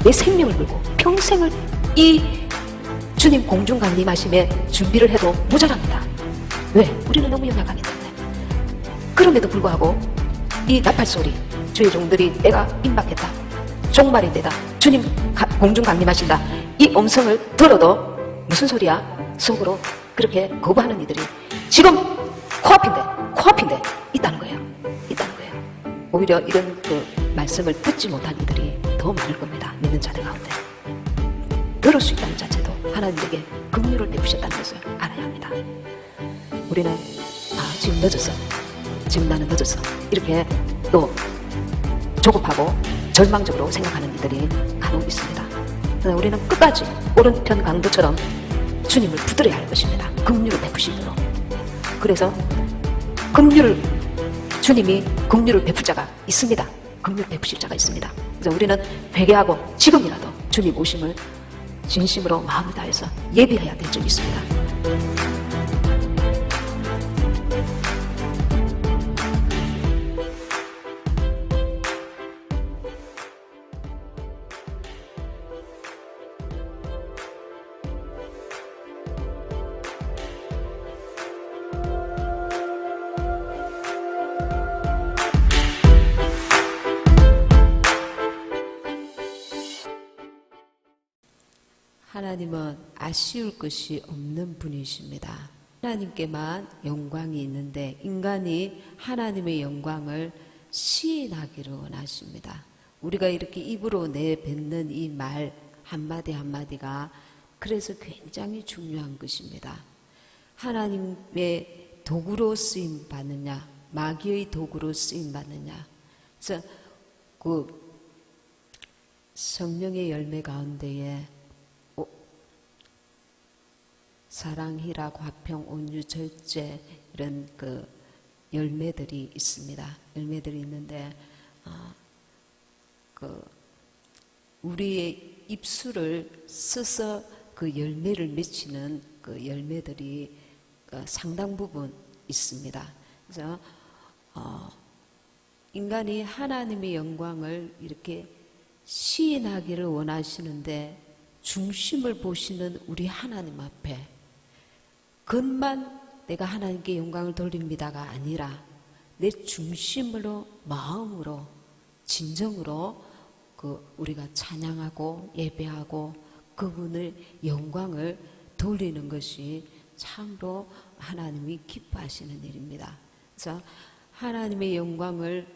내 생명을 걸고 평생을 이 주님 공중 강림하심에 준비를 해도 모자랍니다. 왜? 우리는 너무 연약하기 때문에. 그럼에도 불구하고 이 나팔소리, 주의 종들이 때가 임박했다, 종말인데다 주님 공중 강림하신다, 이 음성을 들어도 무슨 소리야? 속으로 그렇게 거부하는 이들이 지금 코앞인데 있다는 거예요. 오히려 이런 그 말씀을 듣지 못한 이들이 더 많을 겁니다. 믿는 자들 가운데. 들을 수 있다는 자체도 하나님에게 긍휼을 베푸셨다는 것을 알아야 합니다. 우리는 지금 늦었어, 지금 나는 늦었어, 이렇게 또 조급하고 절망적으로 생각하는 이들이 간혹 있습니다. 그러나 우리는 끝까지 오른편 강도처럼 주님을 붙들어야 할 것입니다. 긍휼을 베푸심으로. 그래서 주님이 긍휼을 베풀 자가 있습니다. 긍휼을 베푸실 자가 있습니다. 그래서 우리는 회개하고 지금이라도 주님 오심을 진심으로 마음을 다해서 예비해야 될 점이 있습니다. 하나님은 아쉬울 것이 없는 분이십니다. 하나님께만 영광이 있는데 인간이 하나님의 영광을 시인하기를 원하십니다. 우리가 이렇게 입으로 내뱉는 이 말 한마디 한마디가 그래서 굉장히 중요한 것입니다. 하나님의 도구로 쓰임 받느냐, 마귀의 도구로 쓰임 받느냐. 그래서 그 성령의 열매 가운데에 사랑, 희락, 화평, 온유, 절제 이런 그 열매들이 있습니다. 열매들이 있는데 우리의 입술을 써서 그 열매를 맺히는 그 열매들이 상당 부분 있습니다. 그래서 인간이 하나님의 영광을 이렇게 시인하기를 원하시는데 중심을 보시는 우리 하나님 앞에 겉만 내가 하나님께 영광을 돌립니다가 아니라 내 중심으로, 마음으로, 진정으로 우리가 찬양하고 예배하고 그분의 영광을 돌리는 것이 참으로 하나님이 기뻐하시는 일입니다. 그래서 하나님의 영광을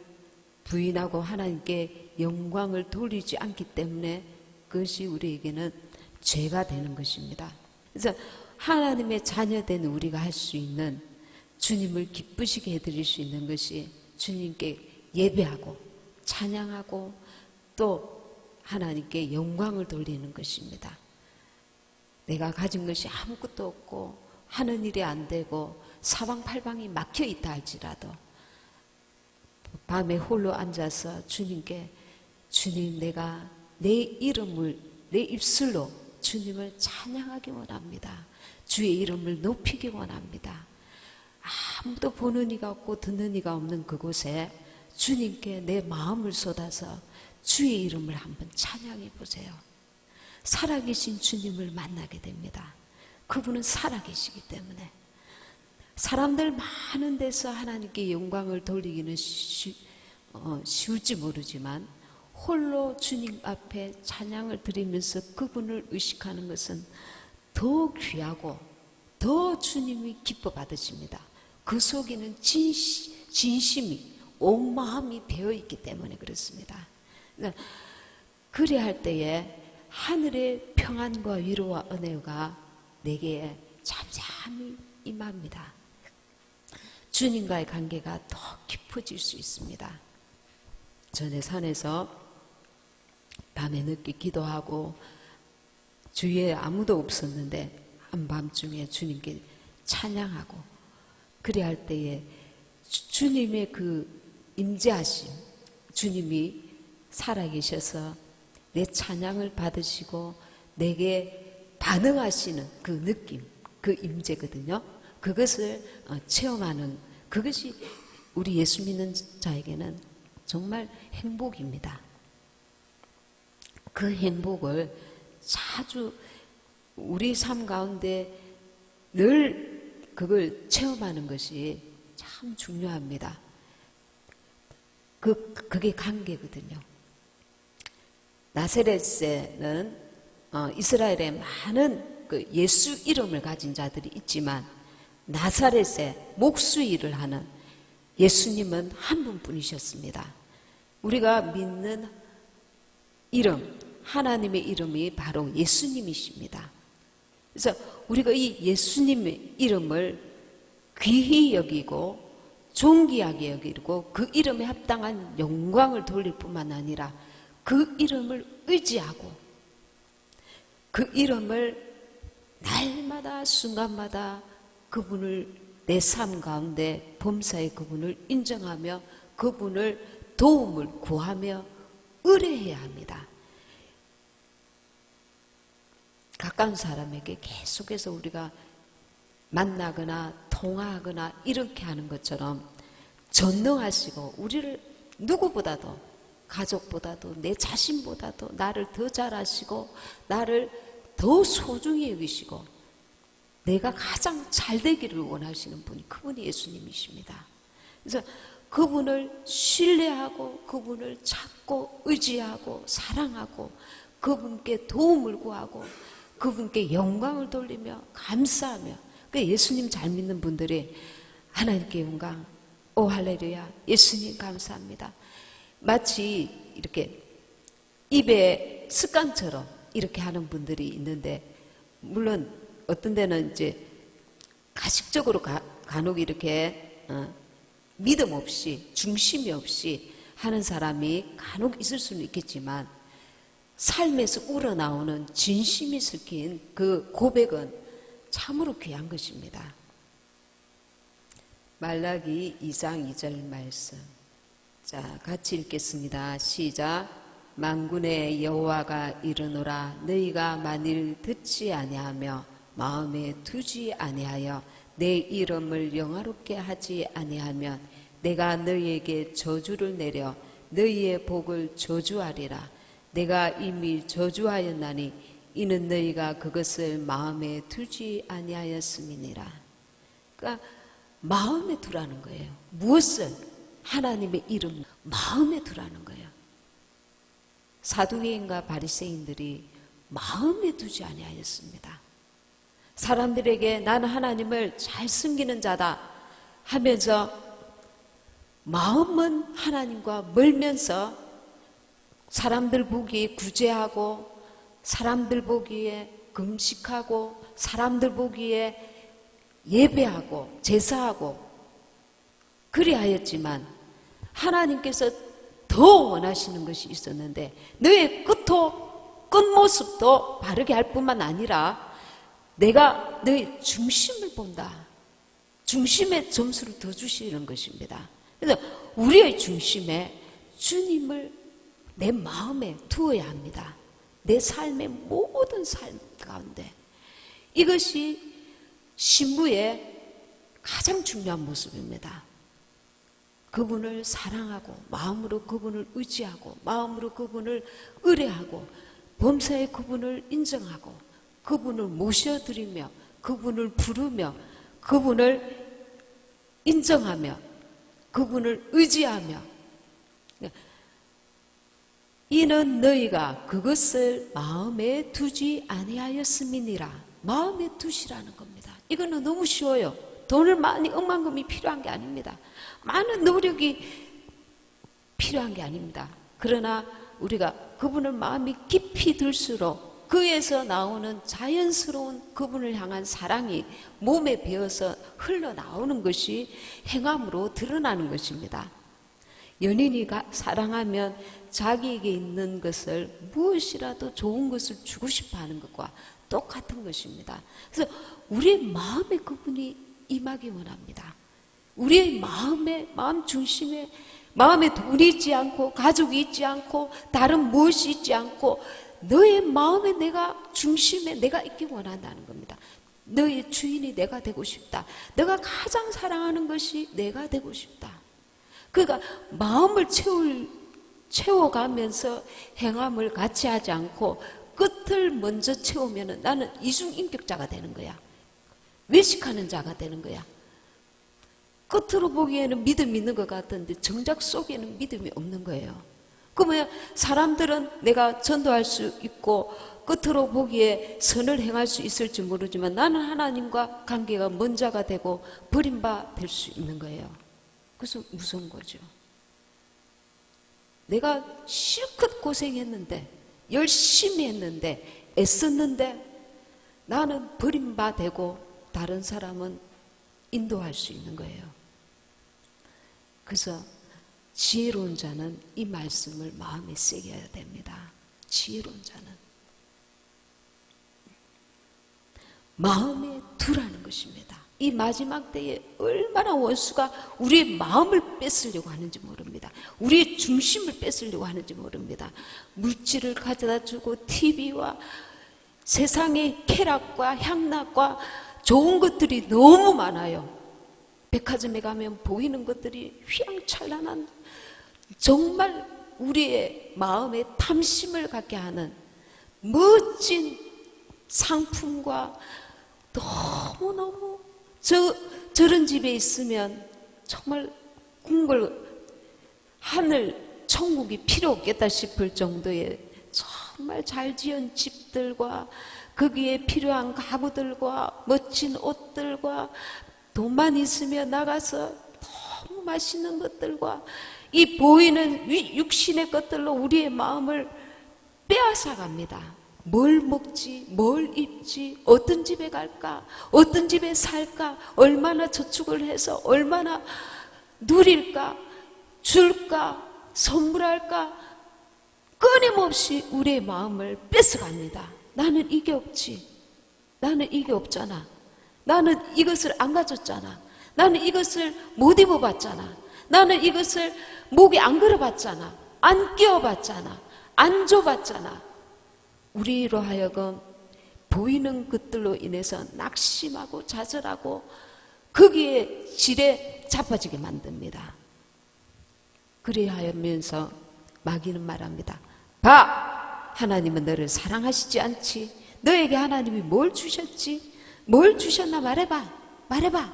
부인하고 하나님께 영광을 돌리지 않기 때문에 그것이 우리에게는 죄가 되는 것입니다. 그래서 하나님의 자녀된 우리가 할 수 있는, 주님을 기쁘시게 해드릴 수 있는 것이 주님께 예배하고 찬양하고 또 하나님께 영광을 돌리는 것입니다. 내가 가진 것이 아무것도 없고 하는 일이 안 되고 사방팔방이 막혀 있다 할지라도 밤에 홀로 앉아서 주님께, 주님, 내가 내 이름을, 내 입술로 주님을 찬양하기 원합니다. 주의 이름을 높이기 원합니다. 아무도 보는 이가 없고 듣는 이가 없는 그곳에 주님께 내 마음을 쏟아서 주의 이름을 한번 찬양해 보세요. 살아계신 주님을 만나게 됩니다. 그분은 살아계시기 때문에. 사람들 많은 데서 하나님께 영광을 돌리기는 쉬울지 모르지만 홀로 주님 앞에 찬양을 드리면서 그분을 의식하는 것은 더 귀하고 더 주님이 기뻐 받으십니다. 그 속에는 진심이, 온 마음이 배어있기 때문에 그렇습니다. 그러니까 그래야 할 때에 하늘의 평안과 위로와 은혜가 내게 잠잠히 임합니다. 주님과의 관계가 더 깊어질 수 있습니다. 전에 산에서 밤에 늦게 기도하고 주위에 아무도 없었는데 한밤중에 주님께 찬양하고 그래야 할 때에 주님의 그 임재하심, 주님이 살아계셔서 내 찬양을 받으시고 내게 반응하시는 그 느낌, 그 임재거든요. 그것을 체험하는, 그것이 우리 예수 믿는 자에게는 정말 행복입니다. 그 행복을 자주 우리 삶 가운데 늘 그걸 체험하는 것이 참 중요합니다. 그게 관계거든요. 나사렛에는 이스라엘에 많은 그 예수 이름을 가진 자들이 있지만 나사렛에 목수일을 하는 예수님은 한 분뿐이셨습니다. 우리가 믿는 이름, 하나님의 이름이 바로 예수님이십니다. 그래서 우리가 이 예수님의 이름을 귀히 여기고 존귀하게 여기고 그 이름에 합당한 영광을 돌릴 뿐만 아니라 그 이름을 의지하고 그 이름을 날마다 순간마다 그분을 내 삶 가운데 범사의 그분을 인정하며 그분을 도움을 구하며 의뢰해야 합니다. 가까운 사람에게 계속해서 우리가 만나거나 통화하거나 이렇게 하는 것처럼 전능하시고 우리를 누구보다도 가족보다도 내 자신보다도 나를 더 잘 아시고 나를 더 소중히 여기시고 내가 가장 잘 되기를 원하시는 분이 그분이 예수님이십니다. 그래서 그분을 신뢰하고 그분을 찾고 의지하고 사랑하고 그분께 도움을 구하고 그분께 영광을 돌리며 감사하며 예수님 잘 믿는 분들이 하나님께 영광, 오 할렐루야, 예수님 감사합니다. 마치 이렇게 입에 습관처럼 이렇게 하는 분들이 있는데 물론 어떤 데는 이제 가식적으로 간혹 이렇게 믿음 없이 중심이 없이 하는 사람이 간혹 있을 수는 있겠지만 삶에서 우러나오는 진심이 섞인 그 고백은 참으로 귀한 것입니다. 말라기 2장 2절 말씀. 자, 같이 읽겠습니다. 시작. 만군의 여호와가 이르노라 너희가 만일 듣지 아니하며 마음에 두지 아니하여 내 이름을 영화롭게 하지 아니하면 내가 너희에게 저주를 내려 너희의 복을 저주하리라. 내가 이미 저주하였나니 이는 너희가 그것을 마음에 두지 아니하였음이니라. 그러니까 마음에 두라는 거예요. 무엇을? 하나님의 이름 마음에 두라는 거예요. 사두개인과 바리새인들이 마음에 두지 아니하였습니다. 사람들에게 나는 하나님을 잘 숨기는 자다 하면서 마음은 하나님과 멀면서 사람들 보기에 구제하고 사람들 보기에 금식하고 사람들 보기에 예배하고 제사하고 그리하였지만 하나님께서 더 원하시는 것이 있었는데 너의 끝모습도 바르게 할 뿐만 아니라 내가 너의 중심을 본다. 중심에 점수를 더 주시는 것입니다. 그래서 우리의 중심에 주님을 내 마음에 두어야 합니다. 내 삶의 모든 삶 가운데. 이것이 신부의 가장 중요한 모습입니다. 그분을 사랑하고 마음으로 그분을 의지하고 마음으로 그분을 의뢰하고 범사에 그분을 인정하고 그분을 모셔드리며 그분을 부르며 그분을 인정하며 그분을 의지하며 이는 너희가 그것을 마음에 두지 아니하였음이니라. 마음에 두시라는 겁니다. 이거는 너무 쉬워요. 돈을 많이 억만금이 필요한 게 아닙니다. 많은 노력이 필요한 게 아닙니다. 그러나 우리가 그분을 마음이 깊이 들수록 그에서 나오는 자연스러운 그분을 향한 사랑이 몸에 배어서 흘러나오는 것이 행함으로 드러나는 것입니다. 연인이 사랑하면 자기에게 있는 것을 무엇이라도 좋은 것을 주고 싶어 하는 것과 똑같은 것입니다. 그래서 우리의 마음에 그분이 임하기 원합니다. 우리의 마음 중심에 마음에 돈이 있지 않고 가족이 있지 않고 다른 무엇이 있지 않고 너의 마음에 내가 중심에 내가 있기 원한다는 겁니다. 너의 주인이 내가 되고 싶다. 너가 가장 사랑하는 것이 내가 되고 싶다. 그러니까 마음을 채울 채워가면서 행함을 같이 하지 않고 끝을 먼저 채우면 나는 이중인격자가 되는 거야. 외식하는 자가 되는 거야. 끝으로 보기에는 믿음이 있는 것 같은데 정작 속에는 믿음이 없는 거예요. 그러면 사람들은 내가 전도할 수 있고 끝으로 보기에 선을 행할 수 있을지 모르지만 나는 하나님과 관계가 먼 자가 되고 버림받을 수 있는 거예요. 그래서 무서운 거죠. 내가 실컷 고생했는데 열심히 했는데 애썼는데 나는 버림받고 다른 사람은 인도할 수 있는 거예요. 그래서 지혜로운 자는 이 말씀을 마음에 새겨야 됩니다. 지혜로운 자는 마음에 두라는 것입니다. 이 마지막 때에 얼마나 원수가 우리의 마음을 뺏으려고 하는지 모릅니다. 우리의 중심을 뺏으려고 하는지 모릅니다. 물질을 가져다 주고 TV와 세상의 쾌락과 향락과 좋은 것들이 너무 많아요. 백화점에 가면 보이는 것들이 휘황찬란한 정말 우리의 마음에 탐심을 갖게 하는 멋진 상품과 너무너무 저런 집에 있으면 정말 궁궐 하늘 천국이 필요 없겠다 싶을 정도의 정말 잘 지은 집들과 거기에 필요한 가구들과 멋진 옷들과 돈만 있으면 나가서 너무 맛있는 것들과 이 보이는 육신의 것들로 우리의 마음을 빼앗아 갑니다. 뭘 먹지, 뭘 입지, 어떤 집에 갈까, 어떤 집에 살까, 얼마나 저축을 해서 얼마나 누릴까, 줄까, 선물할까, 끊임없이 우리의 마음을 뺏어갑니다. 나는 이게 없지. 나는 이게 없잖아. 나는 이것을 안 가졌잖아. 나는 이것을 못 입어봤잖아. 나는 이것을 목에 안 걸어봤잖아. 안 끼워봤잖아. 안 줘봤잖아. 우리로 하여금 보이는 것들로 인해서 낙심하고 좌절하고 거기에 질에 자빠지게 만듭니다. 그래야 하면서 마귀는 말합니다. 봐! 하나님은 너를 사랑하시지 않지. 너에게 하나님이 뭘 주셨지? 뭘 주셨나 말해봐. 말해봐.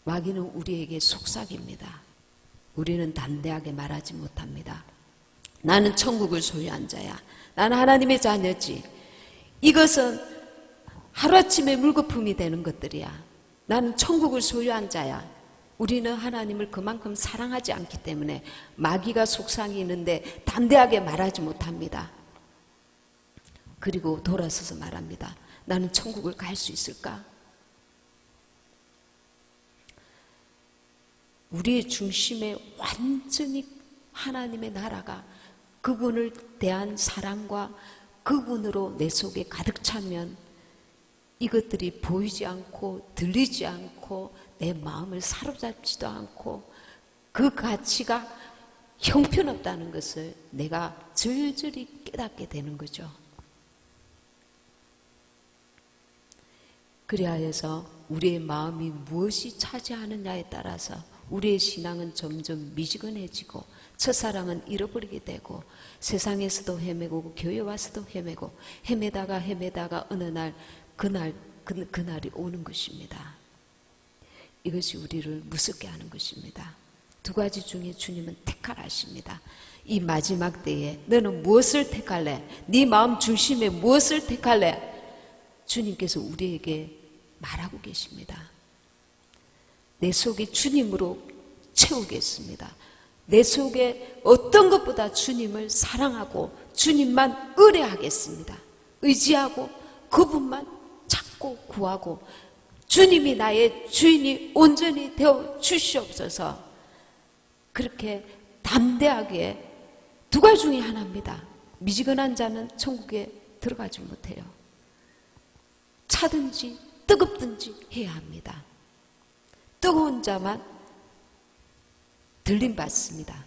마귀는 우리에게 속삭입니다. 우리는 담대하게 말하지 못합니다. 나는 천국을 소유한 자야. 나는 하나님의 자녀지. 이것은 하루아침에 물거품이 되는 것들이야. 나는 천국을 소유한 자야. 우리는 하나님을 그만큼 사랑하지 않기 때문에 마귀가 속삭이는데 담대하게 말하지 못합니다. 그리고 돌아서서 말합니다. 나는 천국을 갈 수 있을까? 우리의 중심에 완전히 하나님의 나라가 그분을 대한 사랑과 그분으로 내 속에 가득 차면 이것들이 보이지 않고 들리지 않고 내 마음을 사로잡지도 않고 그 가치가 형편없다는 것을 내가 절절히 깨닫게 되는 거죠. 그리하여서 우리의 마음이 무엇이 차지하느냐에 따라서 우리의 신앙은 점점 미지근해지고 첫사랑은 잃어버리게 되고 세상에서도 헤매고 교회 와서도 헤매다가 어느 날 그날이 오는 것입니다. 이것이 우리를 무섭게 하는 것입니다. 두 가지 중에 주님은 택하라십니다. 이 마지막 때에 너는 무엇을 택할래? 네 마음 중심에 무엇을 택할래? 주님께서 우리에게 말하고 계십니다. 내 속에 주님으로 채우겠습니다. 내 속에 어떤 것보다 주님을 사랑하고 주님만 의뢰하겠습니다. 의지하고 그분만 찾고 구하고 주님이 나의 주인이 온전히 되어 주시옵소서. 그렇게 담대하게 두 가지 중에 하나입니다. 미지근한 자는 천국에 들어가지 못해요. 차든지 뜨겁든지 해야 합니다. 뜨거운 자만 들림받습니다.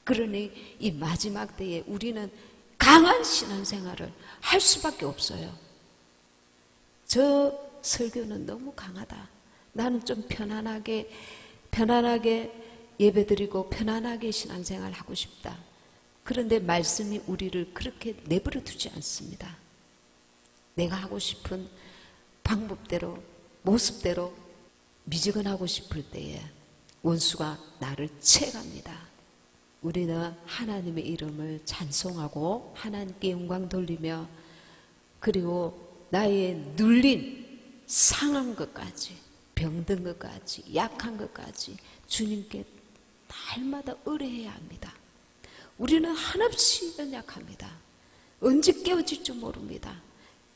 그러니 이 마지막 때에 우리는 강한 신앙생활을 할 수밖에 없어요. 저 설교는 너무 강하다. 나는 좀 편안하게 예배드리고 편안하게 신앙생활 하고 싶다. 그런데 말씀이 우리를 그렇게 내버려 두지 않습니다. 내가 하고 싶은 방법대로, 모습대로 미지근하고 싶을 때에 원수가 나를 채갑니다. 우리는 하나님의 이름을 찬송하고 하나님께 영광 돌리며, 그리고 나의 눌린 상한 것까지, 병든 것까지, 약한 것까지 주님께 날마다 의뢰해야 합니다. 우리는 한없이 연약합니다. 언제 깨어질 줄 모릅니다.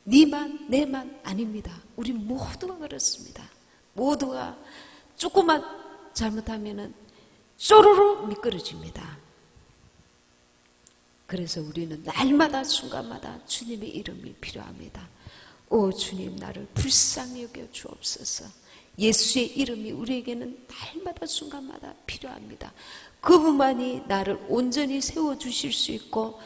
니만 내만 아닙니다. 우리 모두가 그렇습니다. 모두가 조금만 잘못하면 쪼르르 미끄러집니다. 그래서 우리는 날마다 순간마다 주님의 이름이 필요합니다. 오 주님, 나를 불쌍히 여겨 주옵소서. 예수의 이름이 우리에게는 날마다 순간마다 필요합니다. 그분만이 나를 온전히 세워주실 수 있고,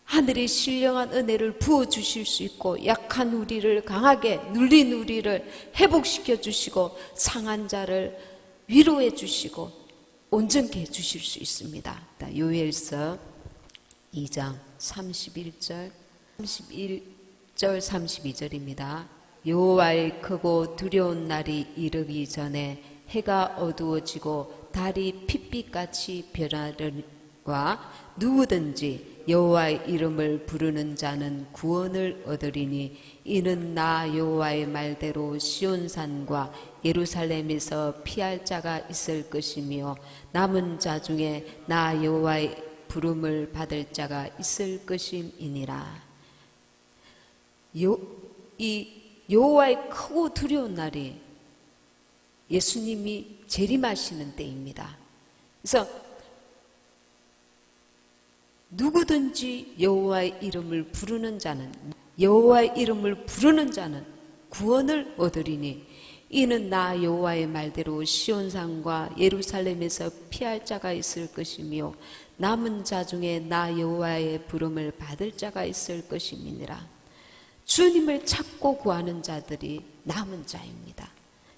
하늘의 신령한 은혜를 부어주실 수 있고, 약한 우리를 강하게, 눌린 우리를 회복시켜 주시고, 상한 자를 위로해 주시고 온전케 해 주실 수 있습니다. 요엘서 2장 31절 32절입니다. 여호와의 크고 두려운 날이 이르기 전에 해가 어두워지고 달이 핏빛같이 변하려니와 누구든지 여호와의 이름을 부르는 자는 구원을 얻으리니 이는 나 여호와의 말대로 시온산과 예루살렘에서 피할 자가 있을 것이며 남은 자 중에 나 여호와의 부름을 받을 자가 있을 것임이니라. 이 여호와의 크고 두려운 날이 예수님이 재림하시는 때입니다. 그래서 누구든지 여호와의 이름을 부르는 자는, 여호와의 이름을 부르는 자는 구원을 얻으리니 이는 나 여호와의 말대로 시온산과 예루살렘에서 피할 자가 있을 것이며 남은 자 중에 나 여호와의 부름을 받을 자가 있을 것임이니라. 주님을 찾고 구하는 자들이 남은 자입니다.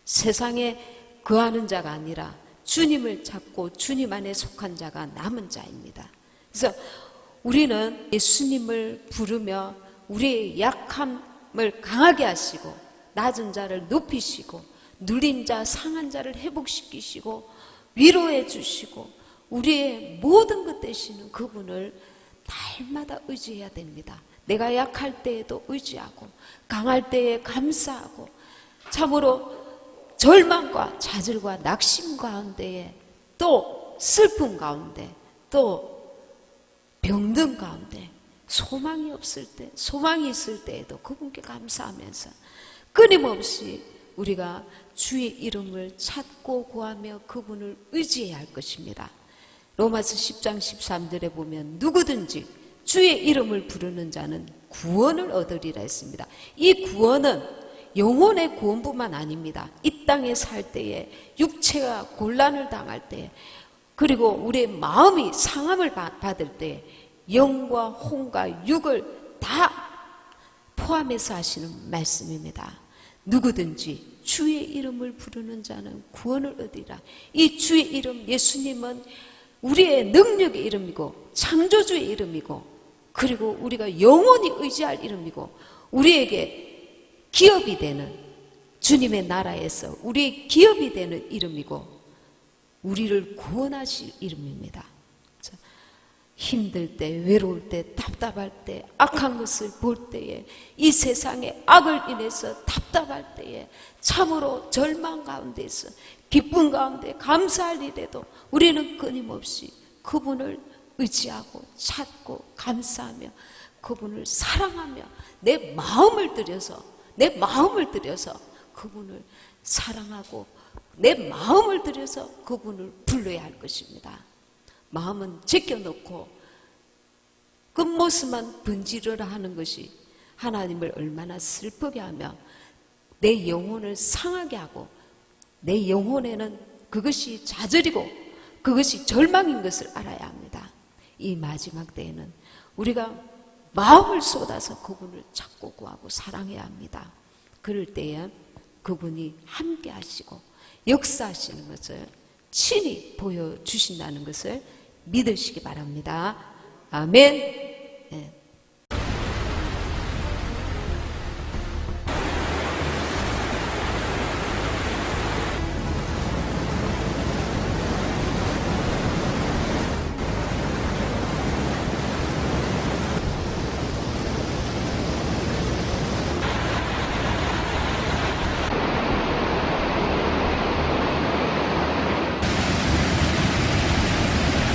세상에 거하는 자가 아니라 주님을 찾고 주님 안에 속한 자가 남은 자입니다. 그래서 우리는 예수님을 부르며 우리의 약함을 강하게 하시고 낮은 자를 높이시고 눌린 자, 상한 자를 회복시키시고 위로해 주시고 우리의 모든 것 되시는 그분을 날마다 의지해야 됩니다. 내가 약할 때에도 의지하고 강할 때에 감사하고 참으로 절망과 좌절과 낙심 가운데에 또 슬픔 가운데 또 병든 가운데 소망이 없을 때, 소망이 있을 때에도 그분께 감사하면서 끊임없이 우리가 주의 이름을 찾고 구하며 그분을 의지해야 할 것입니다. 로마서 10장 13절에 보면 누구든지 주의 이름을 부르는 자는 구원을 얻으리라 했습니다. 이 구원은 영혼의 구원뿐만 아닙니다. 이 땅에 살 때에 육체가 곤란을 당할 때 그리고 우리의 마음이 상함을 받을 때 영과 혼과 육을 다 포함해서 하시는 말씀입니다. 누구든지 주의 이름을 부르는 자는 구원을 얻으리라. 이 주의 이름 예수님은 우리의 능력의 이름이고 창조주의 이름이고 그리고 우리가 영원히 의지할 이름이고 우리에게 기업이 되는 주님의 나라에서 우리의 기업이 되는 이름이고 우리를 구원하실 이름입니다. 힘들 때, 외로울 때, 답답할 때, 악한 것을 볼 때에 이 세상의 악을 인해서 답답할 때에 참으로 절망 가운데서 기쁨 가운데 감사할 일에도 우리는 끊임없이 그분을 의지하고 찾고 감사하며 그분을 사랑하며 내 마음을 들여서 그분을 사랑하고 내 마음을 들여서 그분을 불러야 할 것입니다. 마음은 제껴놓고 그 모습만 번지르르 하는 것이 하나님을 얼마나 슬프게 하며 내 영혼을 상하게 하고 내 영혼에는 그것이 좌절이고 그것이 절망인 것을 알아야 합니다. 이 마지막 때에는 우리가 마음을 쏟아서 그분을 찾고 구하고 사랑해야 합니다. 그럴 때에 그분이 함께 하시고 역사하시는 것을 친히 보여주신다는 것을 믿으시기 바랍니다. 아멘. 예.